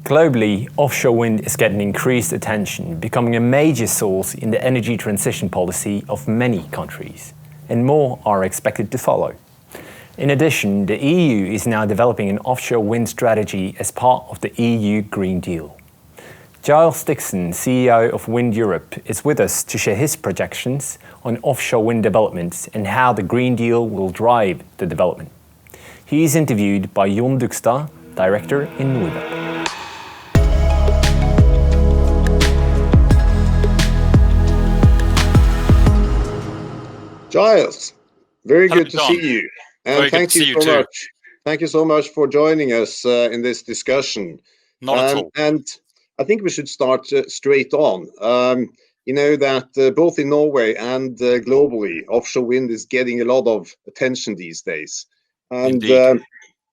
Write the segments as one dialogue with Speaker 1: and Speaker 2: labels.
Speaker 1: Globally, offshore wind is getting increased attention, becoming a major source in the energy transition policy of many countries, and more are expected to follow. In addition, the EU is now developing an offshore wind strategy as part of the EU Green Deal. Giles Dickson, CEO of Wind Europe, is with us to share his projections on offshore wind developments and how the Green Deal will drive the development. He is interviewed by Jon Dugstad, Director in Norway.
Speaker 2: Giles, very
Speaker 3: Hello,
Speaker 2: good to
Speaker 3: Jon.
Speaker 2: see you. And
Speaker 3: Very
Speaker 2: thank
Speaker 3: good to
Speaker 2: you
Speaker 3: see you
Speaker 2: so
Speaker 3: too.
Speaker 2: much. Thank you so much for joining us in this discussion.
Speaker 3: Not at all.
Speaker 2: And I think we should start straight on. You know that both in Norway and globally, offshore wind is getting a lot of attention these days. And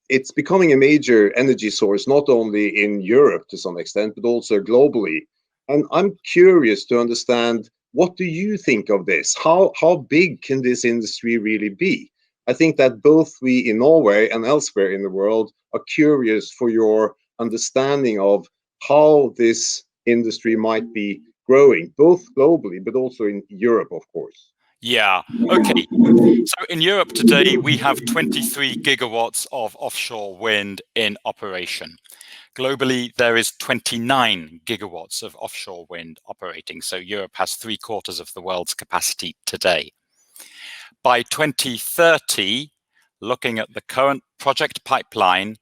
Speaker 2: it's becoming a major energy source, not only in Europe to some extent, but also globally. And I'm curious to understand, what do you think of this? How big can this industry really be? I think that both we in Norway and elsewhere in the world are curious for your understanding of how this industry might be growing, both globally, but also in Europe, of course.
Speaker 3: Yeah, okay. So in Europe today, we have 23 gigawatts of offshore wind in operation. Globally, there is 29 gigawatts of offshore wind operating. So Europe has 3/4 of the world's capacity today. By 2030, looking at the current project pipeline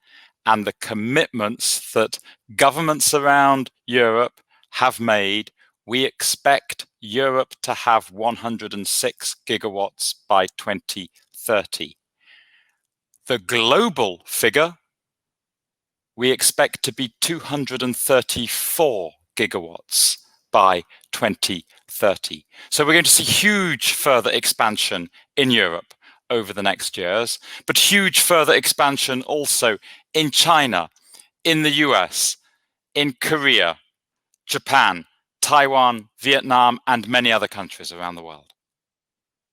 Speaker 3: and the commitments that governments around Europe have made, we expect Europe to have 106 gigawatts by 2030. The global figure we expect to be 234 gigawatts by 2030. So we're going to see huge further expansion in Europe over the next years, but huge further expansion also in China, in the US, in Korea, Japan, Taiwan, Vietnam, and many other countries around the world.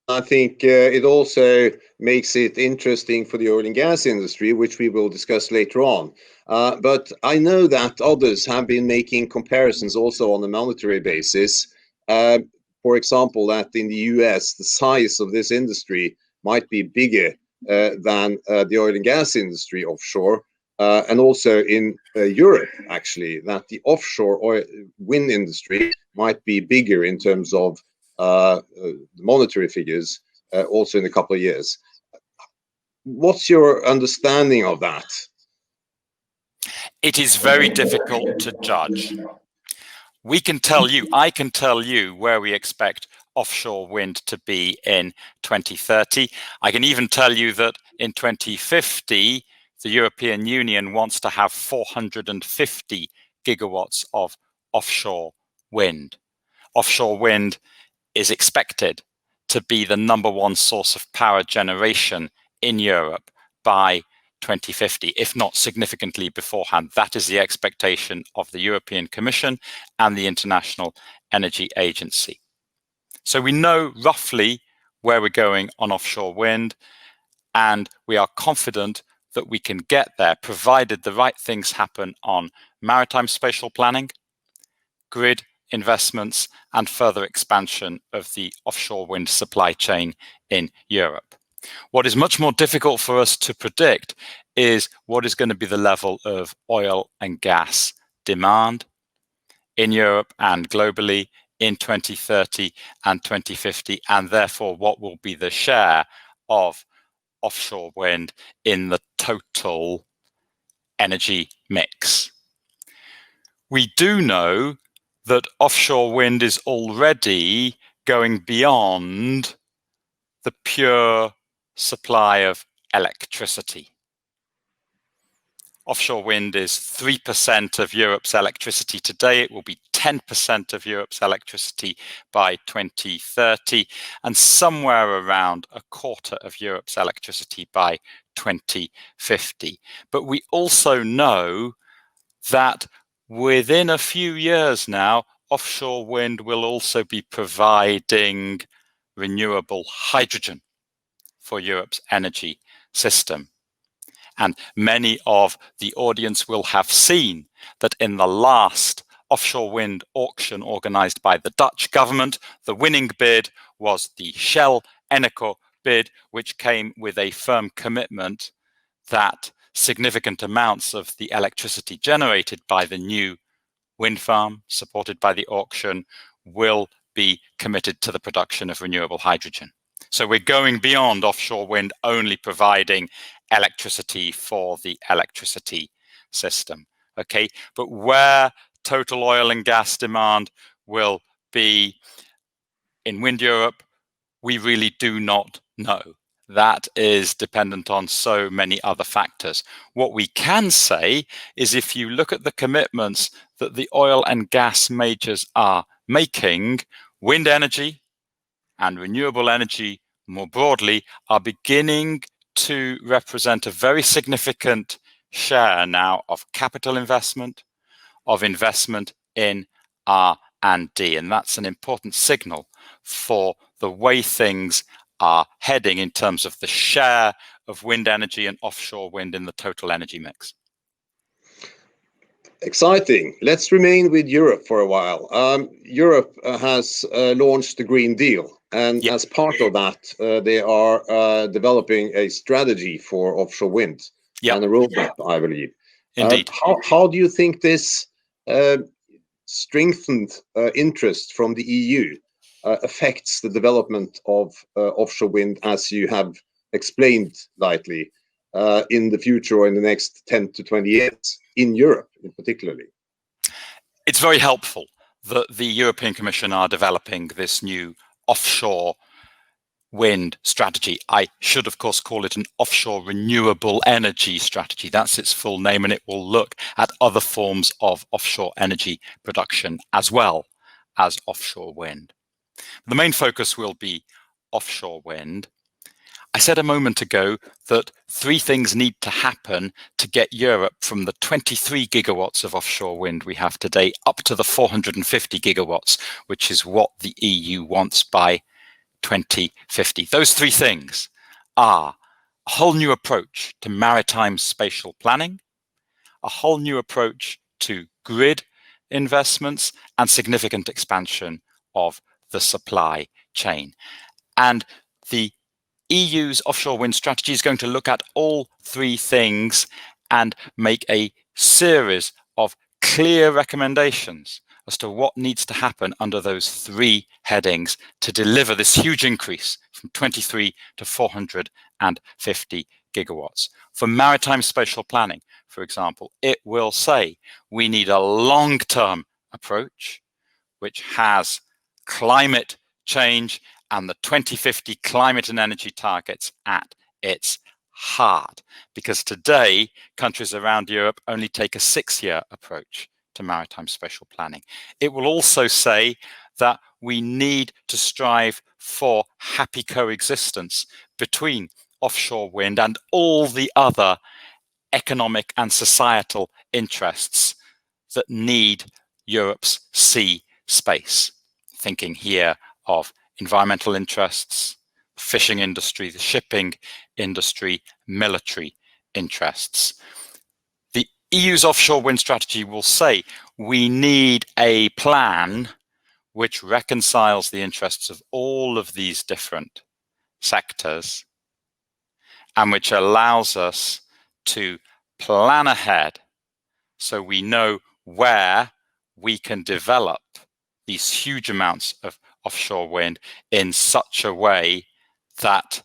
Speaker 2: I think it also makes it interesting for the oil and gas industry, which we will discuss later on. But I know that others have been making comparisons also on a monetary basis. For example, that in the US, the size of this industry might be bigger than the oil and gas industry offshore. And also in Europe, actually, that the offshore oil wind industry might be bigger in terms of monetary figures also in a couple of years. What's your understanding of that?
Speaker 3: It is very difficult to judge. I can tell you where we expect offshore wind to be in 2030. I can even tell you that in 2050, the European Union wants to have 450 gigawatts of offshore wind. Offshore wind is expected to be the #1 source of power generation in Europe by 2050, if not significantly beforehand. That is the expectation of the European Commission and the International Energy Agency. So we know roughly where we're going on offshore wind, and we are confident that we can get there, provided the right things happen on maritime spatial planning, grid investments, and further expansion of the offshore wind supply chain in Europe. What is much more difficult for us to predict is what is going to be the level of oil and gas demand in Europe and globally in 2030 and 2050, and therefore what will be the share of offshore wind in the total energy mix. We do know that offshore wind is already going beyond the pure supply of electricity. Offshore wind is 3% of Europe's electricity today. It will be 10% of Europe's electricity by 2030, and somewhere around 1/4 of Europe's electricity by 2050. But we also know that within a few years now, offshore wind will also be providing renewable hydrogen for Europe's energy system. And many of the audience will have seen that in the last offshore wind auction organized by the Dutch government, the winning bid was the Shell Eneco bid, which came with a firm commitment that significant amounts of the electricity generated by the new wind farm supported by the auction will be committed to the production of renewable hydrogen. So we're going beyond offshore wind only providing electricity for the electricity system. Okay, but where total oil and gas demand will be in Wind Europe, we really do not know. That is dependent on so many other factors. What we can say is if you look at the commitments that the oil and gas majors are making, wind energy and renewable energy more broadly are beginning to represent a very significant share now of capital investment, of investment in R&D. And that's an important signal for the way things are heading in terms of the share of wind energy and offshore wind in the total energy mix.
Speaker 2: Exciting. Let's remain with Europe for a while. Europe has launched the Green Deal, and as part of that, they are developing a strategy for offshore wind and a roadmap, I believe.
Speaker 3: Indeed.
Speaker 2: How do you think this strengthened interest from the EU affects the development of offshore wind, as you have explained lightly, in the future or in the next 10 to 20 years in Europe in particularly?
Speaker 3: It's very helpful that the European Commission are developing this new offshore wind strategy. I should, of course, call it an offshore renewable energy strategy. That's its full name, and it will look at other forms of offshore energy production as well as offshore wind. The main focus will be offshore wind. I said a moment ago that 3 things need to happen to get Europe from the 23 gigawatts of offshore wind we have today up to the 450 gigawatts, which is what the EU wants by 2050. Those 3 things are a whole new approach to maritime spatial planning, a whole new approach to grid investments, and significant expansion of the supply chain. And the EU's offshore wind strategy is going to look at all 3 things and make a series of clear recommendations as to what needs to happen under those 3 headings to deliver this huge increase from 23 to 450 gigawatts. For maritime spatial planning, for example, it will say we need a long-term approach which has climate change and the 2050 climate and energy targets at its heart. Because today, countries around Europe only take a 6-year approach to maritime spatial planning. It will also say that we need to strive for happy coexistence between offshore wind and all the other economic and societal interests that need Europe's sea space. Thinking here of environmental interests, fishing industry, the shipping industry, military interests. The EU's offshore wind strategy will say we need a plan which reconciles the interests of all of these different sectors and which allows us to plan ahead so we know where we can develop these huge amounts of offshore wind in such a way that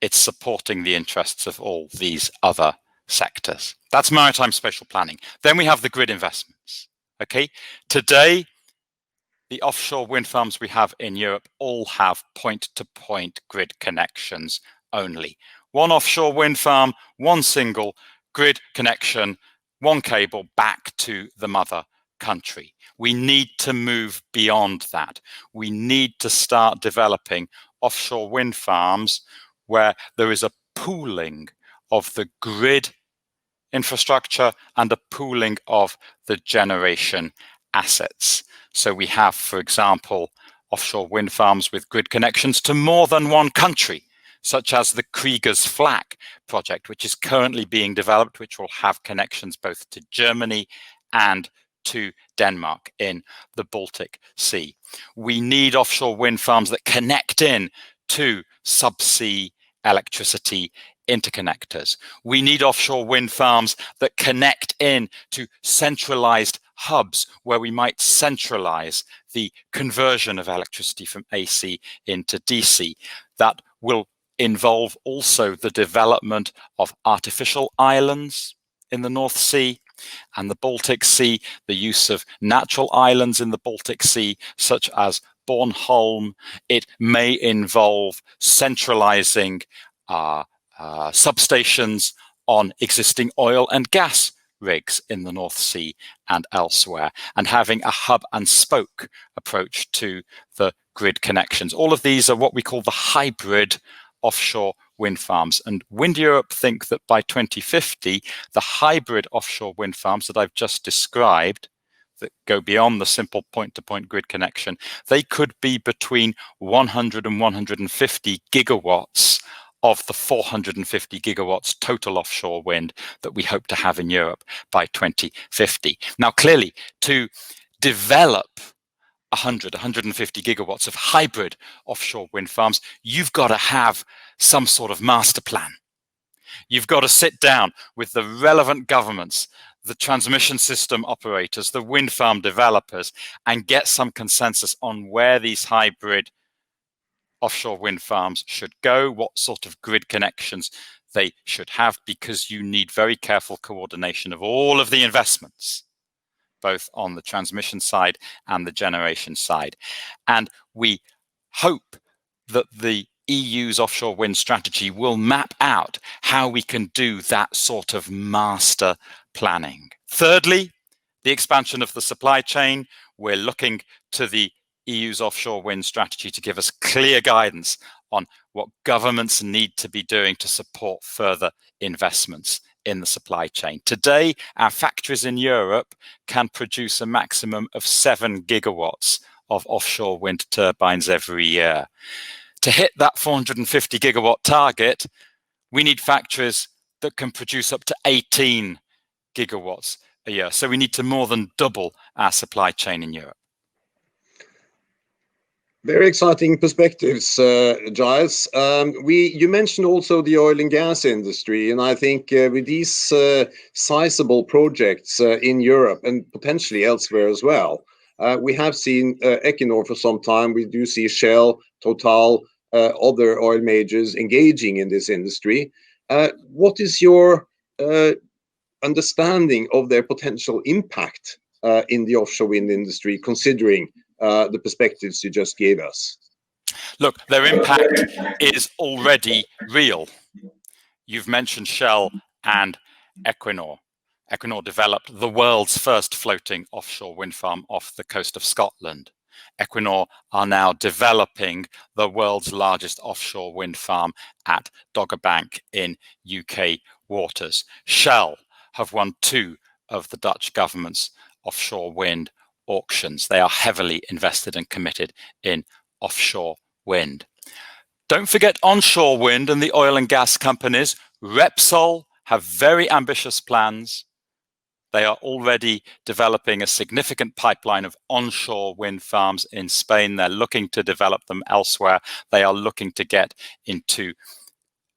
Speaker 3: it's supporting the interests of all these other sectors. That's maritime spatial planning. Then we have the grid investments. Okay, today, the offshore wind farms we have in Europe all have point-to-point grid connections only. One offshore wind farm, one single grid connection, one cable back to the mother country. We need to move beyond that. We need to start developing offshore wind farms where there is a pooling of the grid infrastructure and a pooling of the generation assets. So we have, for example, offshore wind farms with grid connections to more than one country, such as the Kriegers Flak project, which is currently being developed, which will have connections both to Germany and to Denmark in the Baltic Sea. We need offshore wind farms that connect in to subsea electricity interconnectors. We need offshore wind farms that connect in to centralized hubs where we might centralize the conversion of electricity from AC into DC. That will involve also the development of artificial islands in the North Sea and the Baltic Sea, the use of natural islands in the Baltic Sea, such as Bornholm. It may involve centralizing substations on existing oil and gas rigs in the North Sea and elsewhere, and having a hub and spoke approach to the grid connections. All of these are what we call the hybrid offshore wind farms. And Wind Europe think that by 2050, the hybrid offshore wind farms that I've just described, that go beyond the simple point-to-point grid connection, they could be between 100 and 150 gigawatts of the 450 gigawatts total offshore wind that we hope to have in Europe by 2050. Now, clearly, to develop 150 gigawatts of hybrid offshore wind farms, you've got to have some sort of master plan. You've got to sit down with the relevant governments, the transmission system operators, the wind farm developers, and get some consensus on where these hybrid offshore wind farms should go, what sort of grid connections they should have, because you need very careful coordination of all of the investments, both on the transmission side and the generation side. And we hope that the EU's offshore wind strategy will map out how we can do that sort of master planning. Thirdly, the expansion of the supply chain. We're looking to the EU's offshore wind strategy to give us clear guidance on what governments need to be doing to support further investments in the supply chain. Today, our factories in Europe can produce a maximum of 7 gigawatts of offshore wind turbines every year. To hit that 450 gigawatt target, we need factories that can produce up to 18 gigawatts a year. So we need to more than double our supply chain in Europe.
Speaker 2: Very exciting perspectives, Giles. You mentioned also the oil and gas industry, and I think with these sizable projects in Europe and potentially elsewhere as well, we have seen Equinor for some time. We do see Shell, Total, other oil majors engaging in this industry. What is your understanding of their potential impact in the offshore wind industry, considering the perspectives you just gave us?
Speaker 3: Look, their impact is already real. You've mentioned Shell and Equinor. Equinor developed the world's first floating offshore wind farm off the coast of Scotland. Equinor are now developing the world's largest offshore wind farm at Dogger Bank in UK waters. Shell have won 2 of the Dutch government's offshore wind auctions. They are heavily invested and committed in offshore wind. Don't forget onshore wind and the oil and gas companies. Repsol have very ambitious plans. They are already developing a significant pipeline of onshore wind farms in Spain. They're looking to develop them elsewhere. They are looking to get into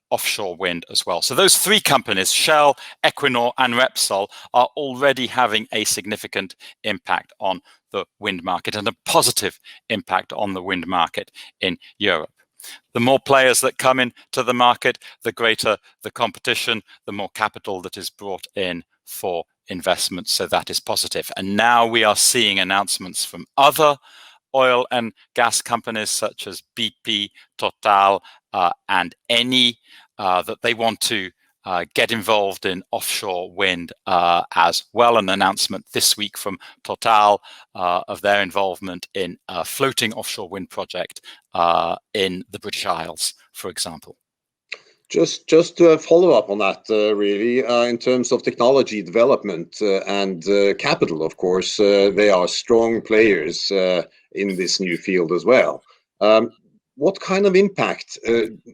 Speaker 3: offshore wind as well. So those 3 companies, Shell, Equinor, and Repsol, are already having a significant impact on the wind market and a positive impact on the wind market in Europe. The more players that come into the market, the greater the competition, the more capital that is brought in for investment. So that is positive. And now we are seeing announcements from other oil and gas companies such as BP, Total, and Eni that they want to get involved in offshore wind as well. An announcement this week from Total of their involvement in a floating offshore wind project in the British Isles, for example.
Speaker 2: Just to follow up on that, really, in terms of technology development and capital, of course, they are strong players in this new field as well. What kind of impact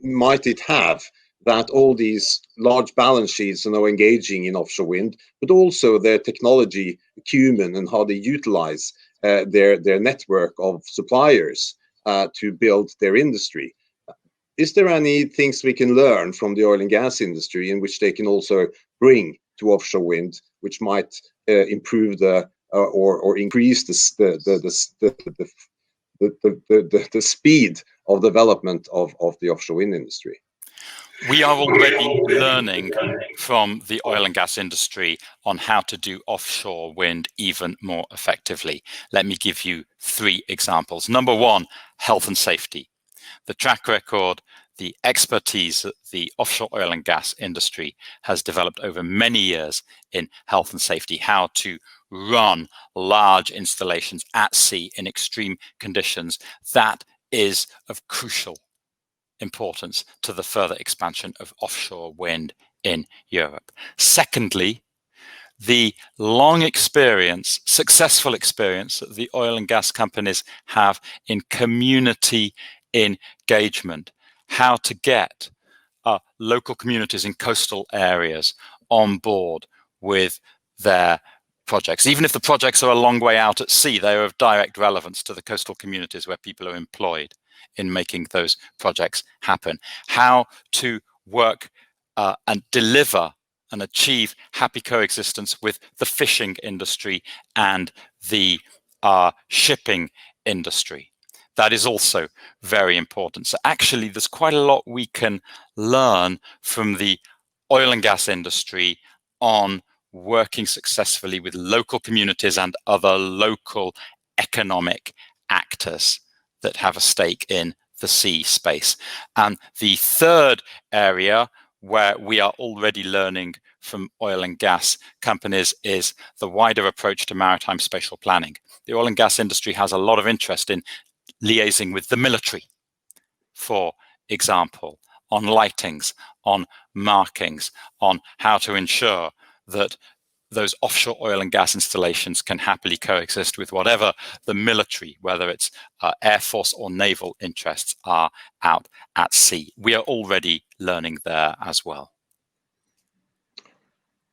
Speaker 2: might it have that all these large balance sheets are now engaging in offshore wind, but also their technology acumen and how they utilize their network of suppliers to build their industry. Is there any things we can learn from the oil and gas industry in which they can also bring to offshore wind, which might improve or increase the speed of development of the offshore wind industry?
Speaker 3: We are already learning from the oil and gas industry on how to do offshore wind even more effectively. Let me give you 3 examples. Number 1, health and safety. The track record, the expertise that the offshore oil and gas industry has developed over many years in health and safety, how to run large installations at sea in extreme conditions, that is of crucial importance to the further expansion of offshore wind in Europe. Secondly, the long experience, successful experience that the oil and gas companies have in community engagement, how to get local communities in coastal areas on board with their projects. Even if the projects are a long way out at sea, they are of direct relevance to the coastal communities where people are employed in making those projects happen. How to work and deliver and achieve happy coexistence with the fishing industry and the shipping industry. That is also very important. So actually, there's quite a lot we can learn from the oil and gas industry on working successfully with local communities and other local economic actors that have a stake in the sea space. And the third area where we are already learning from oil and gas companies is the wider approach to maritime spatial planning. The oil and gas industry has a lot of interest in liaising with the military, for example, on lightings, on markings, on how to ensure that those offshore oil and gas installations can happily coexist with whatever the military, whether it's Air Force or naval interests, are out at sea. We are already learning there as well.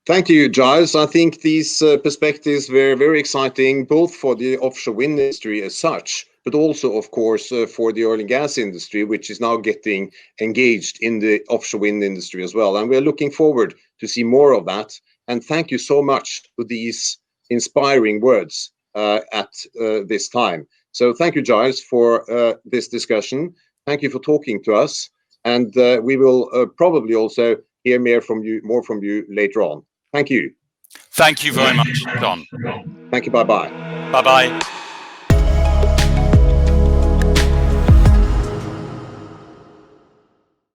Speaker 2: Thank you, Giles. I think these perspectives were very exciting, both for the offshore wind industry as such, but also, of course, for the oil and gas industry, which is now getting engaged in the offshore wind industry as well. And we're looking forward to see more of that. And thank you so much for these inspiring words at this time. So thank you, Giles, for this discussion. Thank you for talking to us. And we will probably also hear more from you later on. Thank you.
Speaker 3: Thank you very much, Jon.
Speaker 2: Thank you. Bye-bye.
Speaker 3: Bye-bye.